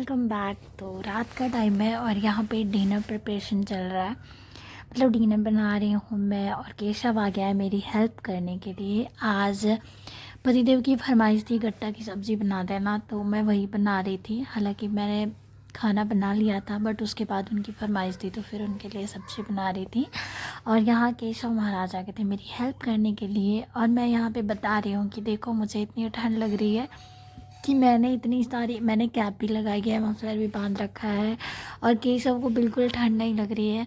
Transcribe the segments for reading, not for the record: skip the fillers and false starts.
Welcome back. तो रात का टाइम है और यहाँ पे डिनर प्रिपरेशन चल रहा है। मतलब डिनर बना रही हूँ मैं और केशव आ गया है मेरी हेल्प करने के लिए। आज पतिदेव की फरमाइश थी गट्टा की सब्ज़ी बना देना, तो मैं वही बना रही थी। हालांकि मैंने खाना बना लिया था बट उसके बाद उनकी फरमाइश थी तो फिर उनके लिए सब्ज़ी बना रही थी। और यहाँ केशव महाराज आ गए थे मेरी हेल्प करने के लिए। और मैं यहाँ पे बता रही हूँ कि देखो मुझे इतनी ठंड लग रही है कि मैंने कैप भी लगाई है, मफलर भी बांध रखा है और केशव को बिल्कुल ठंड नहीं लग रही है।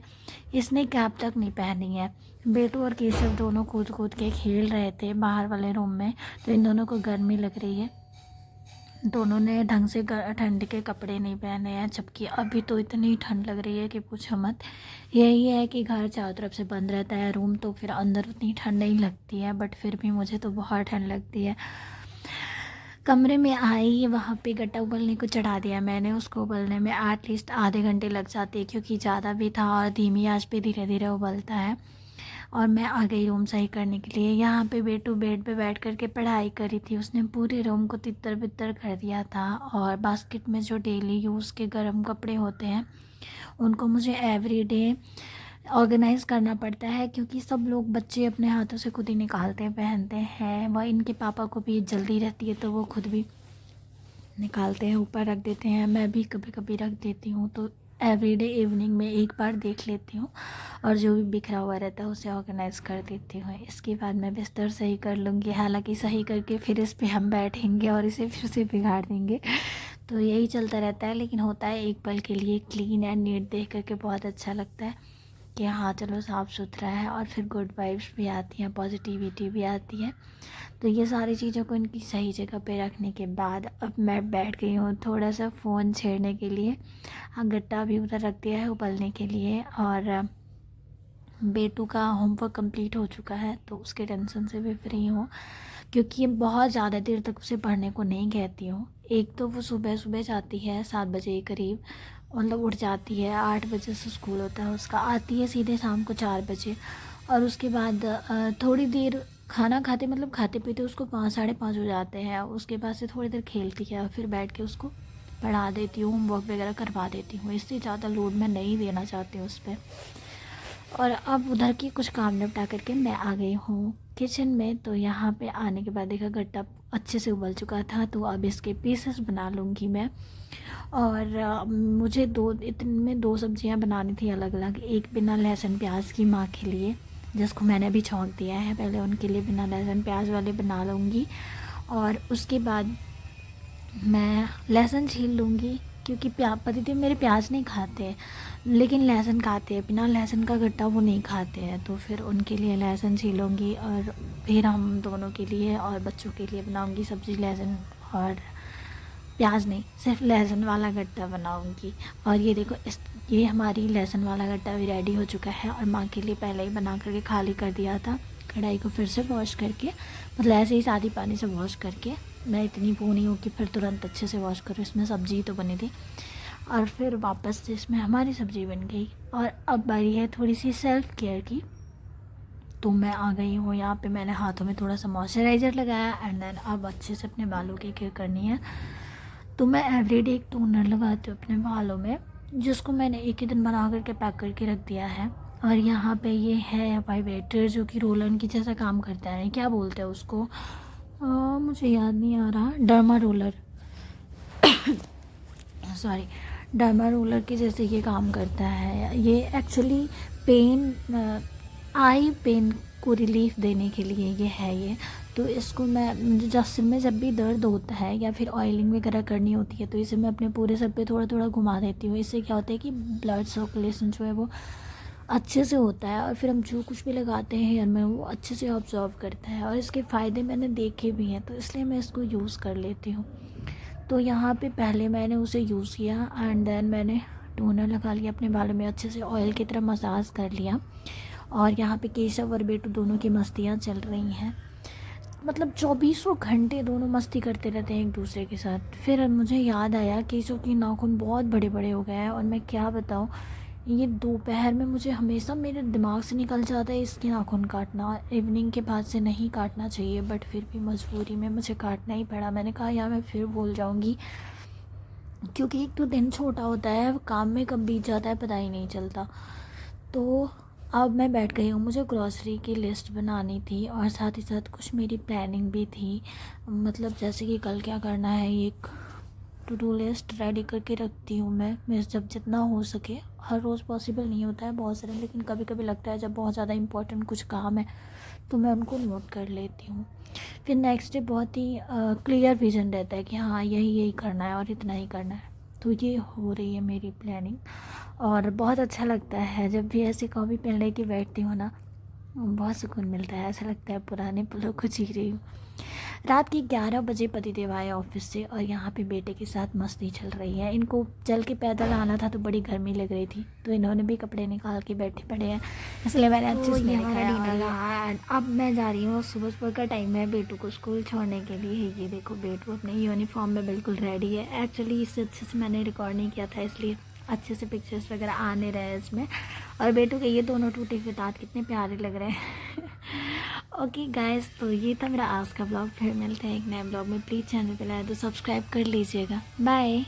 इसने कैप तक नहीं पहनी है। बेटू और केशव दोनों कूद कूद के खेल रहे थे बाहर वाले रूम में, तो इन दोनों को गर्मी लग रही है। दोनों ने ढंग से ठंड के कपड़े नहीं पहने हैं, जबकि अभी तो इतनी ठंड लग रही है कि पूछो मत। यही है कि घर चारों तरफ से बंद रहता है रूम, तो फिर अंदर उतनी ठंड नहीं लगती है, बट फिर भी मुझे तो बहुत ठंड लगती है। कमरे में आई, वहाँ पे गट्टा उबलने को चढ़ा दिया मैंने। उसको उबलने में एटलीस्ट आधे घंटे लग जाते हैं, क्योंकि ज़्यादा भी था और धीमी आंच पे धीरे धीरे उबलता है। और मैं आ गई रूम सही करने के लिए। यहाँ पे बेटू बेड पे बैठ कर के पढ़ाई करी थी। उसने पूरे रूम को तितर बितर कर दिया था। और बास्केट में जो डेली यूज़ के गर्म कपड़े होते हैं उनको मुझे एवरीडे ऑर्गेनाइज़ करना पड़ता है, क्योंकि सब लोग बच्चे अपने हाथों से खुद ही निकालते पहनते हैं। वह इनके पापा को भी जल्दी रहती है तो वो खुद भी निकालते हैं, ऊपर रख देते हैं। मैं भी कभी कभी रख देती हूँ, तो एवरीडे इवनिंग में एक बार देख लेती हूँ और जो भी बिखरा हुआ रहता है उसे ऑर्गेनाइज़ कर देती हूँ। इसके बाद मैं बिस्तर सही कर लूँगी। हालांकि सही करके फिर इस पे हम बैठेंगे और इसे फिर से बिगाड़ देंगे, तो यही चलता रहता है। लेकिन होता है एक पल के लिए, क्लीन एंड नीट देख करके बहुत अच्छा लगता है कि हाँ चलो साफ़ सुथरा है। और फिर गुड वाइब्स भी आती हैं, पॉजिटिविटी भी आती है। तो ये सारी चीज़ों को इनकी सही जगह पे रखने के बाद अब मैं बैठ गई हूँ थोड़ा सा फ़ोन छेड़ने के लिए। हाँ, गट्टा भी उधर रख दिया है उबलने के लिए। और बेटू का होमवर्क कंप्लीट हो चुका है तो उसके टेंशन से भी फ्री हूँ, क्योंकि ये बहुत ज़्यादा देर तक उसे पढ़ने को नहीं कहती हूँ। एक तो वो सुबह सुबह जाती है 7 बजे के करीब, मतलब उठ जाती है। 8 बजे से स्कूल होता है उसका, आती है सीधे शाम को 4 बजे। और उसके बाद थोड़ी देर खाना खाते, मतलब खाते पीते उसको 5 साढ़े 5 हो जाते हैं। उसके बाद से थोड़ी देर खेलती है और फिर बैठ के उसको पढ़ा देती हूँ, होमवर्क वगैरह करवा देती हूँ। इससे ज़्यादा लोड मैं नहीं देना चाहती हूँ उस पर। और अब उधर की कुछ काम निपटा करके मैं आ गई हूँ किचन में। तो यहाँ पे आने के बाद देखा गट्टा अच्छे से उबल चुका था, तो अब इसके पीसेस बना लूँगी मैं। और मुझे इतने 2 सब्जियाँ बनानी थी अलग अलग। एक बिना लहसुन प्याज की माँ के लिए, जिसको मैंने अभी छौंक दिया है, पहले उनके लिए बिना लहसुन प्याज वाले बना लूँगी। और उसके बाद मैं लहसुन छील लूँगी, क्योंकि पतिदेव मेरे प्याज नहीं खाते लेकिन लहसुन खाते हैं। बिना लहसुन का गट्टा वो नहीं खाते हैं, तो फिर उनके लिए लहसुन छीलूँगी और फिर हम दोनों के लिए और बच्चों के लिए बनाऊँगी सब्ज़ी। लहसुन और प्याज नहीं, सिर्फ लहसुन वाला गट्टा बनाऊँगी। और ये देखो ये हमारी लहसुन वाला गट्टा भी रेडी हो चुका है। और माँ के लिए पहले ही बना करके खाली कर दिया था। कढ़ाई को फिर से वॉश करके, मतलब ऐसे ही सादी पानी से वॉश करके, मैं इतनी वो नहीं हूँ कि फिर तुरंत अच्छे से वॉश करूँ, इसमें सब्ज़ी तो बनी थी। और फिर वापस से इसमें हमारी सब्ज़ी बन गई। और अब बारी है थोड़ी सी सेल्फ़ केयर की। तो मैं आ गई हूँ यहाँ पे, मैंने हाथों में थोड़ा सा मॉइस्चराइज़र लगाया एंड देन अब अच्छे से अपने बालों की केयर करनी है। तो मैं एवरीडे एक टोनर लगाती हूँ अपने बालों में, जिसको मैंने एक ही दिन बना करके पैक करके रख दिया है। और यहाँ पे ये है वाइब्रेटर, जो कि रोलन की जैसा काम करता है। क्या बोलते हैं उसको, मुझे याद नहीं आ रहा, derma roller sorry, derma roller के जैसे ये काम करता है। ये एक्चुअली आई पेन को रिलीफ देने के लिए ये है ये। तो इसको मैं जब सिर में जब भी दर्द होता है या फिर ऑयलिंग वगैरह करनी होती है, तो इसे मैं अपने पूरे सर पे थोड़ा थोड़ा घुमा देती हूँ। इससे क्या होता है कि ब्लड सर्कुलेशन जो है वो अच्छे से होता है, और फिर हम जो कुछ भी लगाते हैं हेयर में वो अच्छे से ऑब्जॉर्व करता है। और इसके फ़ायदे मैंने देखे भी हैं, तो इसलिए मैं इसको यूज़ कर लेती हूँ। तो यहाँ पे पहले मैंने उसे यूज़ किया एंड देन मैंने टोनर लगा लिया अपने बालों में, अच्छे से ऑयल की तरह मसाज कर लिया। और यहाँ पे केशव और बेटू दोनों की मस्तियाँ चल रही हैं, मतलब 24 घंटे दोनों मस्ती करते रहते हैं एक दूसरे के साथ। फिर मुझे याद आया केशव की नाखून बहुत बड़े बड़े हो गए हैं, और मैं क्या बताऊँ, ये दोपहर में मुझे हमेशा मेरे दिमाग से निकल जाता है इसके नाखून काटना। इवनिंग के बाद से नहीं काटना चाहिए, बट फिर भी मजबूरी में मुझे काटना ही पड़ा। मैंने कहा यार मैं फिर भूल जाऊँगी, क्योंकि एक तो दिन छोटा होता है, काम में कब बीत जाता है पता ही नहीं चलता। तो अब मैं बैठ गई हूँ, मुझे ग्रॉसरी की लिस्ट बनानी थी और साथ ही साथ कुछ मेरी प्लानिंग भी थी। मतलब जैसे कि कल क्या करना है, एक टू डू लिस्ट रेडी करके रखती हूँ मैं जब जितना हो सके। हर रोज़ पॉसिबल नहीं होता है बहुत सारे, लेकिन कभी कभी लगता है जब बहुत ज़्यादा इंपॉर्टेंट कुछ काम है तो मैं उनको नोट कर लेती हूँ। फिर नेक्स्ट डे बहुत ही क्लियर विज़न रहता है कि हाँ यही यही करना है और इतना ही करना है। तो ये हो रही है मेरी प्लानिंग और बहुत अच्छा लगता है जब भी ऐसी कॉफ़ी पेन लेके बैठती हूँ ना, बहुत सुकून मिलता है। ऐसा लगता है पुराने पलों को जी रही हूँ। रात के 11 बजे पतिदेव आए ऑफिस से और यहाँ पे बेटे के साथ मस्ती चल रही है। इनको चल के पैदल आना था तो बड़ी गर्मी लग रही थी, तो इन्होंने भी कपड़े निकाल के बैठे पड़े हैं, इसलिए मैंने अच्छे से नहीं दिखाया। अब मैं जा रही हूँ, सुबह सुबह का टाइम है बेटू को स्कूल छोड़ने के लिए। ये देखो बेटू अपने यूनिफॉर्म में बिल्कुल रेडी है। एक्चुअली इससे अच्छे से मैंने रिकॉर्ड नहीं किया था, इसलिए अच्छे से पिक्चर्स वगैरह आ नहीं रहे हैं इसमें। और बेटू के ये दोनों टूटे हुए दांत कितने प्यारे लग रहे हैं। ओके गाइस, तो ये था मेरा आज का ब्लॉग। फिर मिलते हैं एक नए ब्लॉग में। प्लीज़ चैनल पे लाए तो सब्सक्राइब कर लीजिएगा। बाय।